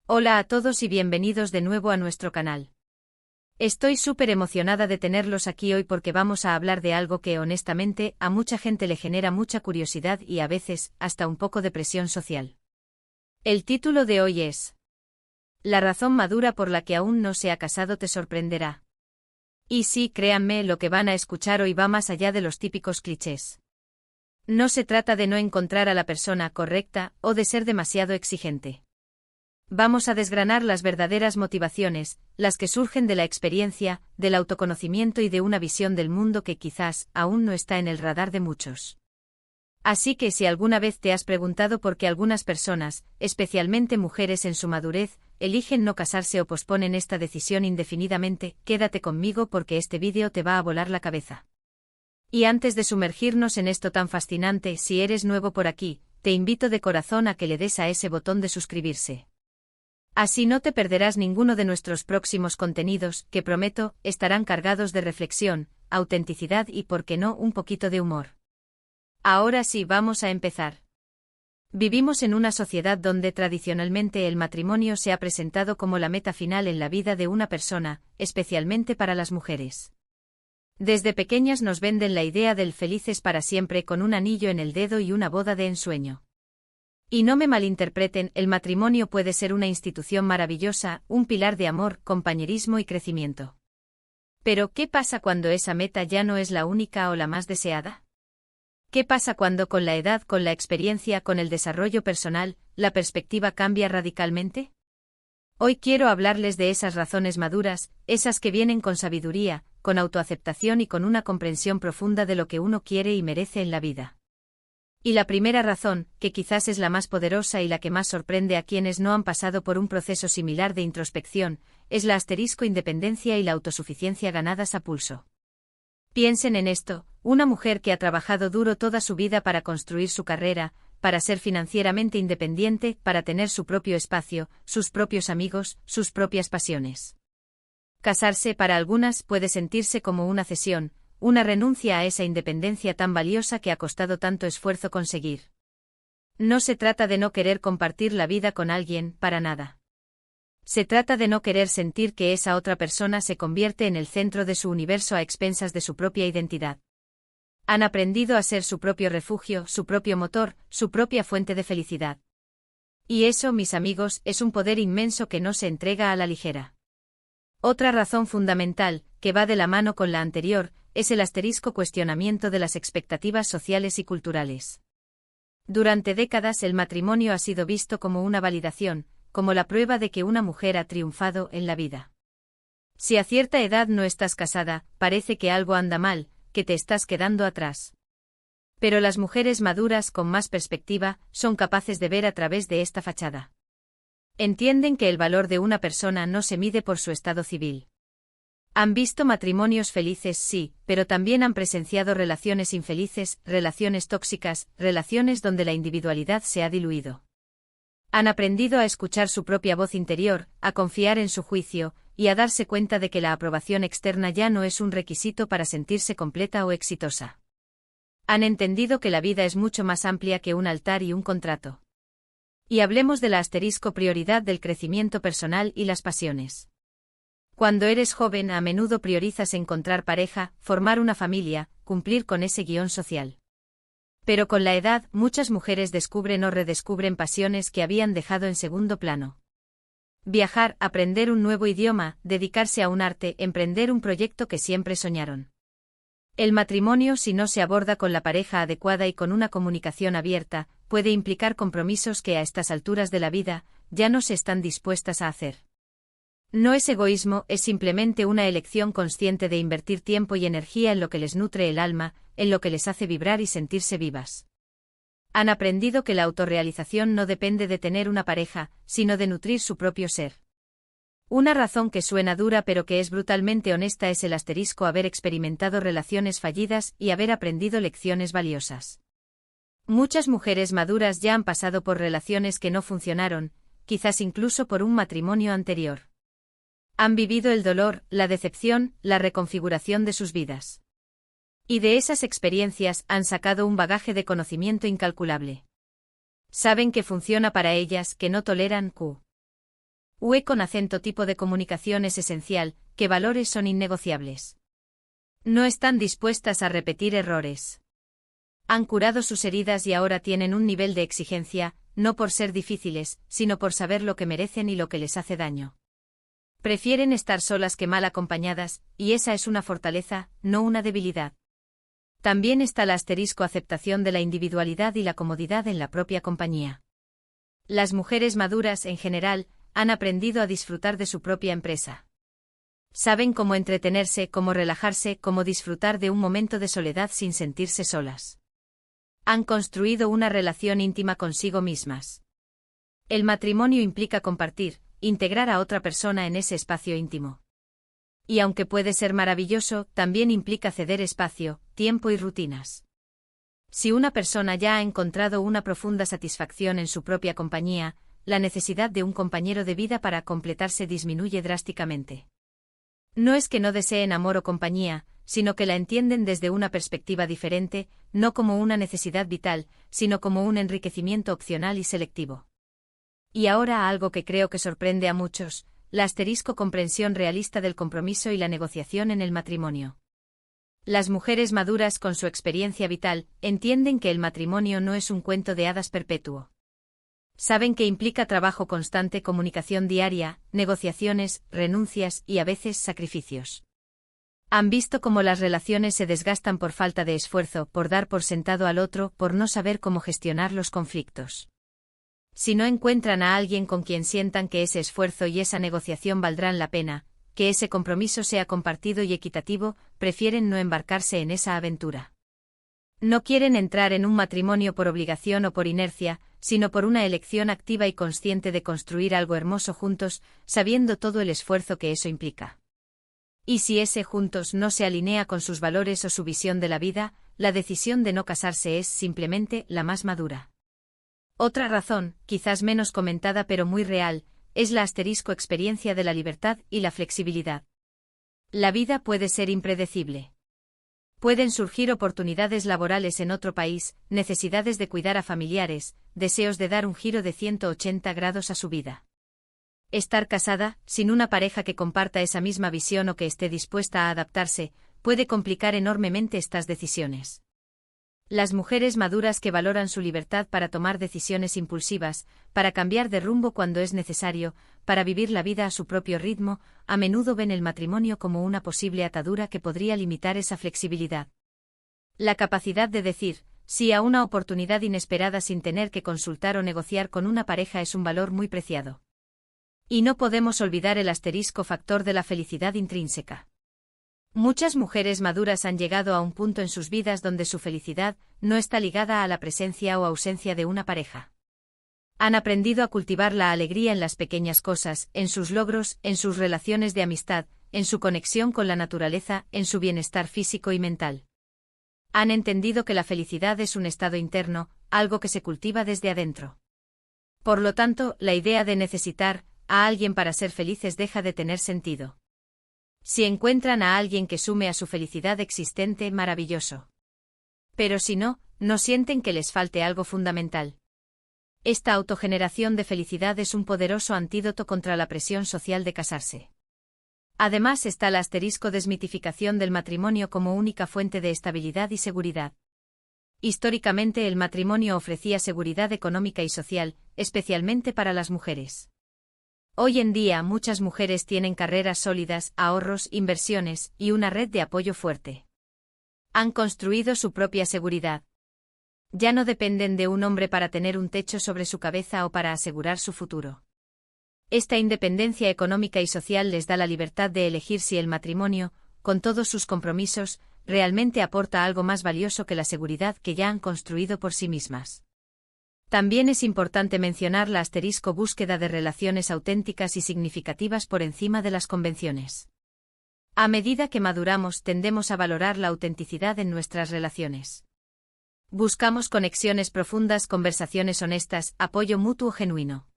Hola a todos y bienvenidos de nuevo a nuestro canal. Estoy súper emocionada de tenerlos aquí hoy porque vamos a hablar de algo que honestamente a mucha gente le genera mucha curiosidad y a veces hasta un poco de presión social. El título de hoy es: La razón madura por la que aún no se ha casado te sorprenderá. Y sí, créanme, lo que van a escuchar hoy va más allá de los típicos clichés. No se trata de no encontrar a la persona correcta o de ser demasiado exigente. Vamos a desgranar las verdaderas motivaciones, las que surgen de la experiencia, del autoconocimiento y de una visión del mundo que quizás aún no está en el radar de muchos. Así que si alguna vez te has preguntado por qué algunas personas, especialmente mujeres en su madurez, eligen no casarse o posponen esta decisión indefinidamente, quédate conmigo porque este vídeo te va a volar la cabeza. Y antes de sumergirnos en esto tan fascinante, si eres nuevo por aquí, te invito de corazón a que le des a ese botón de suscribirse. Así no te perderás ninguno de nuestros próximos contenidos, que prometo, estarán cargados de reflexión, autenticidad y, por qué no, un poquito de humor. Ahora sí, vamos a empezar. Vivimos en una sociedad donde tradicionalmente el matrimonio se ha presentado como la meta final en la vida de una persona, especialmente para las mujeres. Desde pequeñas nos venden la idea del felices para siempre con un anillo en el dedo y una boda de ensueño. Y no me malinterpreten, el matrimonio puede ser una institución maravillosa, un pilar de amor, compañerismo y crecimiento. Pero, ¿qué pasa cuando esa meta ya no es la única o la más deseada? ¿Qué pasa cuando con la edad, con la experiencia, con el desarrollo personal, la perspectiva cambia radicalmente? Hoy quiero hablarles de esas razones maduras, esas que vienen con sabiduría, con autoaceptación y con una comprensión profunda de lo que uno quiere y merece en la vida. Y la primera razón, que quizás es la más poderosa y la que más sorprende a quienes no han pasado por un proceso similar de introspección, es la independencia y la autosuficiencia ganadas a pulso. Piensen en esto: una mujer que ha trabajado duro toda su vida para construir su carrera, para ser financieramente independiente, para tener su propio espacio, sus propios amigos, sus propias pasiones. Casarse para algunas puede sentirse como una cesión, una renuncia a esa independencia tan valiosa que ha costado tanto esfuerzo conseguir. No se trata de no querer compartir la vida con alguien, para nada. Se trata de no querer sentir que esa otra persona se convierte en el centro de su universo a expensas de su propia identidad. Han aprendido a ser su propio refugio, su propio motor, su propia fuente de felicidad. Y eso, mis amigos, es un poder inmenso que no se entrega a la ligera. Otra razón fundamental, que va de la mano con la anterior, es el cuestionamiento de las expectativas sociales y culturales. Durante décadas el matrimonio ha sido visto como una validación, como la prueba de que una mujer ha triunfado en la vida. Si a cierta edad no estás casada, parece que algo anda mal, que te estás quedando atrás. Pero las mujeres maduras con más perspectiva son capaces de ver a través de esta fachada. Entienden que el valor de una persona no se mide por su estado civil. Han visto matrimonios felices, sí, pero también han presenciado relaciones infelices, relaciones tóxicas, relaciones donde la individualidad se ha diluido. Han aprendido a escuchar su propia voz interior, a confiar en su juicio, y a darse cuenta de que la aprobación externa ya no es un requisito para sentirse completa o exitosa. Han entendido que la vida es mucho más amplia que un altar y un contrato. Y hablemos de la prioridad del crecimiento personal y las pasiones. Cuando eres joven, a menudo priorizas encontrar pareja, formar una familia, cumplir con ese guión social. Pero con la edad, muchas mujeres descubren o redescubren pasiones que habían dejado en segundo plano. Viajar, aprender un nuevo idioma, dedicarse a un arte, emprender un proyecto que siempre soñaron. El matrimonio, si no se aborda con la pareja adecuada y con una comunicación abierta, puede implicar compromisos que a estas alturas de la vida, ya no se están dispuestas a hacer. No es egoísmo, es simplemente una elección consciente de invertir tiempo y energía en lo que les nutre el alma, en lo que les hace vibrar y sentirse vivas. Han aprendido que la autorrealización no depende de tener una pareja, sino de nutrir su propio ser. Una razón que suena dura pero que es brutalmente honesta es el haber experimentado relaciones fallidas y haber aprendido lecciones valiosas. Muchas mujeres maduras ya han pasado por relaciones que no funcionaron, quizás incluso por un matrimonio anterior. Han vivido el dolor, la decepción, la reconfiguración de sus vidas. Y de esas experiencias han sacado un bagaje de conocimiento incalculable. Saben que funciona para ellas, que no toleran UE con acento tipo de comunicación es esencial, ¿qué valores son innegociables? No están dispuestas a repetir errores. Han curado sus heridas y ahora tienen un nivel de exigencia, no por ser difíciles, sino por saber lo que merecen y lo que les hace daño. Prefieren estar solas que mal acompañadas, y esa es una fortaleza, no una debilidad. También está la asterisco aceptación de la individualidad y la comodidad en la propia compañía. Las mujeres maduras, en general, han aprendido a disfrutar de su propia empresa. Saben cómo entretenerse, cómo relajarse, cómo disfrutar de un momento de soledad sin sentirse solas. Han construido una relación íntima consigo mismas. El matrimonio implica compartir, integrar a otra persona en ese espacio íntimo. Y aunque puede ser maravilloso, también implica ceder espacio, tiempo y rutinas. Si una persona ya ha encontrado una profunda satisfacción en su propia compañía, la necesidad de un compañero de vida para completarse disminuye drásticamente. No es que no deseen amor o compañía, sino que la entienden desde una perspectiva diferente, no como una necesidad vital, sino como un enriquecimiento opcional y selectivo. Y ahora algo que creo que sorprende a muchos, la comprensión realista del compromiso y la negociación en el matrimonio. Las mujeres maduras con su experiencia vital entienden que el matrimonio no es un cuento de hadas perpetuo. Saben que implica trabajo constante, comunicación diaria, negociaciones, renuncias y a veces sacrificios. Han visto cómo las relaciones se desgastan por falta de esfuerzo, por dar por sentado al otro, por no saber cómo gestionar los conflictos. Si no encuentran a alguien con quien sientan que ese esfuerzo y esa negociación valdrán la pena, que ese compromiso sea compartido y equitativo, prefieren no embarcarse en esa aventura. No quieren entrar en un matrimonio por obligación o por inercia, sino por una elección activa y consciente de construir algo hermoso juntos, sabiendo todo el esfuerzo que eso implica. Y si ese juntos no se alinea con sus valores o su visión de la vida, la decisión de no casarse es simplemente la más madura. Otra razón, quizás menos comentada pero muy real, es la experiencia de la libertad y la flexibilidad. La vida puede ser impredecible. Pueden surgir oportunidades laborales en otro país, necesidades de cuidar a familiares, deseos de dar un giro de 180 grados a su vida. Estar casada, sin una pareja que comparta esa misma visión o que esté dispuesta a adaptarse, puede complicar enormemente estas decisiones. Las mujeres maduras que valoran su libertad para tomar decisiones impulsivas, para cambiar de rumbo cuando es necesario, para vivir la vida a su propio ritmo, a menudo ven el matrimonio como una posible atadura que podría limitar esa flexibilidad. La capacidad de decir sí a una oportunidad inesperada sin tener que consultar o negociar con una pareja es un valor muy preciado. Y no podemos olvidar el factor de la felicidad intrínseca. Muchas mujeres maduras han llegado a un punto en sus vidas donde su felicidad no está ligada a la presencia o ausencia de una pareja. Han aprendido a cultivar la alegría en las pequeñas cosas, en sus logros, en sus relaciones de amistad, en su conexión con la naturaleza, en su bienestar físico y mental. Han entendido que la felicidad es un estado interno, algo que se cultiva desde adentro. Por lo tanto, la idea de necesitar a alguien para ser felices deja de tener sentido. Si encuentran a alguien que sume a su felicidad existente, maravilloso. Pero si no, no sienten que les falte algo fundamental. Esta autogeneración de felicidad es un poderoso antídoto contra la presión social de casarse. Además está la desmitificación del matrimonio como única fuente de estabilidad y seguridad. Históricamente el matrimonio ofrecía seguridad económica y social, especialmente para las mujeres. Hoy en día muchas mujeres tienen carreras sólidas, ahorros, inversiones y una red de apoyo fuerte. Han construido su propia seguridad. Ya no dependen de un hombre para tener un techo sobre su cabeza o para asegurar su futuro. Esta independencia económica y social les da la libertad de elegir si el matrimonio, con todos sus compromisos, realmente aporta algo más valioso que la seguridad que ya han construido por sí mismas. También es importante mencionar la búsqueda de relaciones auténticas y significativas por encima de las convenciones. A medida que maduramos tendemos a valorar la autenticidad en nuestras relaciones. Buscamos conexiones profundas, conversaciones honestas, apoyo mutuo genuino.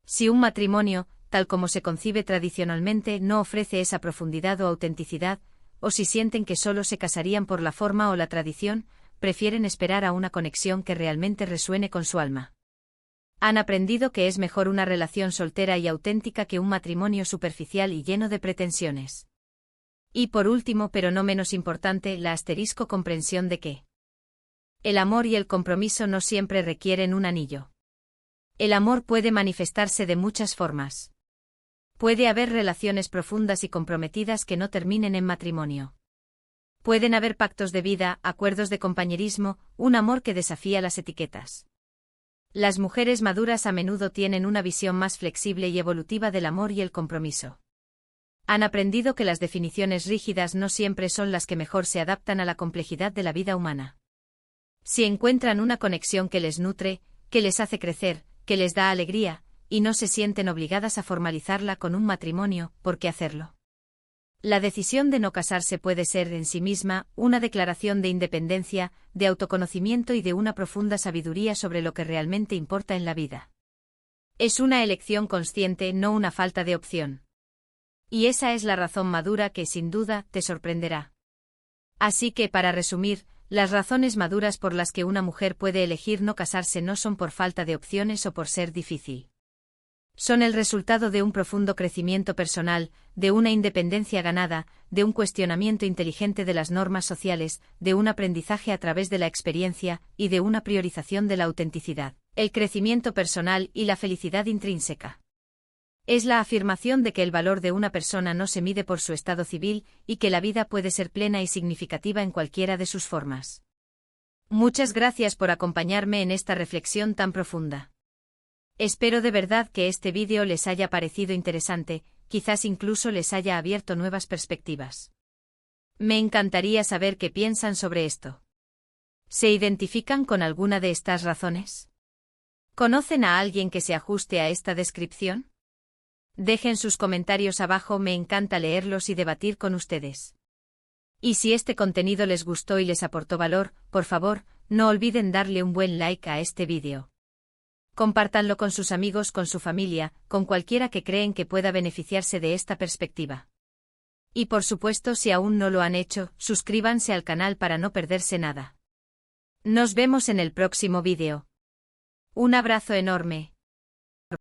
Si un matrimonio, tal como se concibe tradicionalmente, no ofrece esa profundidad o autenticidad, o si sienten que solo se casarían por la forma o la tradición, prefieren esperar a una conexión que realmente resuene con su alma. Han aprendido que es mejor una relación soltera y auténtica que un matrimonio superficial y lleno de pretensiones. Y por último, pero no menos importante, la asterisco comprensión de que el amor y el compromiso no siempre requieren un anillo. El amor puede manifestarse de muchas formas. Puede haber relaciones profundas y comprometidas que no terminen en matrimonio. Pueden haber pactos de vida, acuerdos de compañerismo, un amor que desafía las etiquetas. Las mujeres maduras a menudo tienen una visión más flexible y evolutiva del amor y el compromiso. Han aprendido que las definiciones rígidas no siempre son las que mejor se adaptan a la complejidad de la vida humana. Si encuentran una conexión que les nutre, que les hace crecer, que les da alegría, y no se sienten obligadas a formalizarla con un matrimonio, ¿por qué hacerlo? La decisión de no casarse puede ser en sí misma una declaración de independencia, de autoconocimiento y de una profunda sabiduría sobre lo que realmente importa en la vida. Es una elección consciente, no una falta de opción. Y esa es la razón madura que, sin duda, te sorprenderá. Así que, para resumir, las razones maduras por las que una mujer puede elegir no casarse no son por falta de opciones o por ser difícil. Son el resultado de un profundo crecimiento personal, de una independencia ganada, de un cuestionamiento inteligente de las normas sociales, de un aprendizaje a través de la experiencia y de una priorización de la autenticidad, el crecimiento personal y la felicidad intrínseca. Es la afirmación de que el valor de una persona no se mide por su estado civil y que la vida puede ser plena y significativa en cualquiera de sus formas. Muchas gracias por acompañarme en esta reflexión tan profunda. Espero de verdad que este vídeo les haya parecido interesante, quizás incluso les haya abierto nuevas perspectivas. Me encantaría saber qué piensan sobre esto. ¿Se identifican con alguna de estas razones? ¿Conocen a alguien que se ajuste a esta descripción? Dejen sus comentarios abajo, me encanta leerlos y debatir con ustedes. Y si este contenido les gustó y les aportó valor, por favor, no olviden darle un buen like a este vídeo. Compártanlo con sus amigos, con su familia, con cualquiera que creen que pueda beneficiarse de esta perspectiva. Y por supuesto, si aún no lo han hecho, suscríbanse al canal para no perderse nada. Nos vemos en el próximo vídeo. Un abrazo enorme.